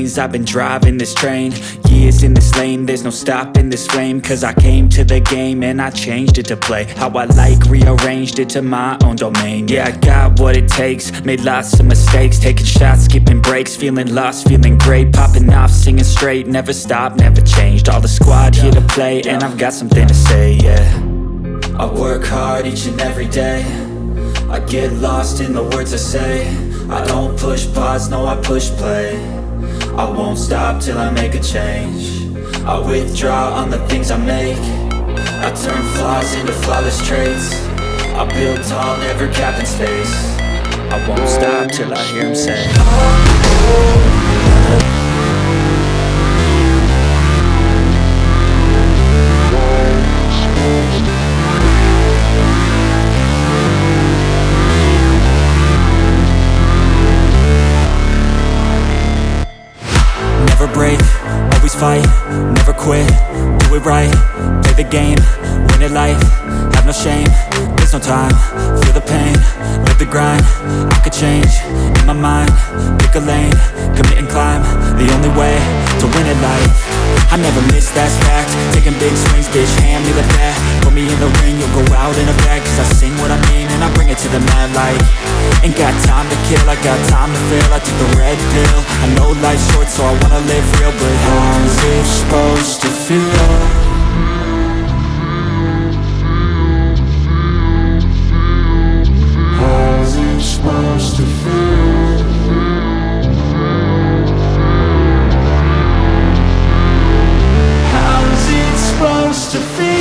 lanes. I've been driving this train, years in this lane. There's no stopping this flame, cause I came to the game and I changed it to play how I like, rearranged it to my own domain. Yeah, I got what it takes, made lots of mistakes, taking shots, skipping breaks, feeling lost, feeling great, popping off, singing straight, never stopped, never changed. All the squad here to play, and I've got something to say, yeah. I work hard each and every day, I get lost in the words I say. I don't push pause, no I push play. I won't stop till I make a change. I withdraw on the things I make. I turn flaws into flawless traits. I build tall, never capped in space. I won't stop till I hear him say, never break, always fight, never quit, do it right, play the game, win it life, have no shame, there's no time, feel the pain, live the grind, I could change, in my mind, pick a lane, commit and climb, the only way to win at life. I never miss, that's fact, taking big swings, bitch, hand me the bat, put me in the ring, you'll go out in a bag, cause I sing what I mean and I bring it to the mad light. Ain't got time to kill, I got time to feel, I took the red pill, I know life's short so I wanna live real, but how's it supposed to feel? How's it supposed to feel? How's it supposed to feel?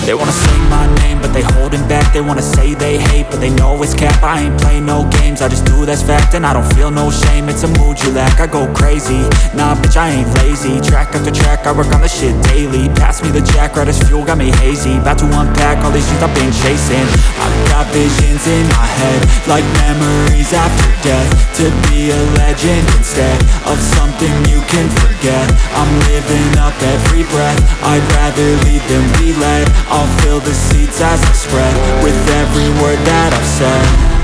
They wanna say my name, but they holding back. They wanna say they hate, but they know it's cap. I ain't play no games, I just do that's fact. And I don't feel no shame, it's a mood you lack. I go crazy, nah bitch I ain't lazy. Track after track, I work on this shit daily. Pass me the jack, right as fuel, got me hazy. About to unpack all these things I've been chasing. I've got visions in my head, like memories after death. To be a legend instead of something you can forget. I'm living up every breath, I'd rather lead than be led. I'll fill the seats as I spread with every word that I've said.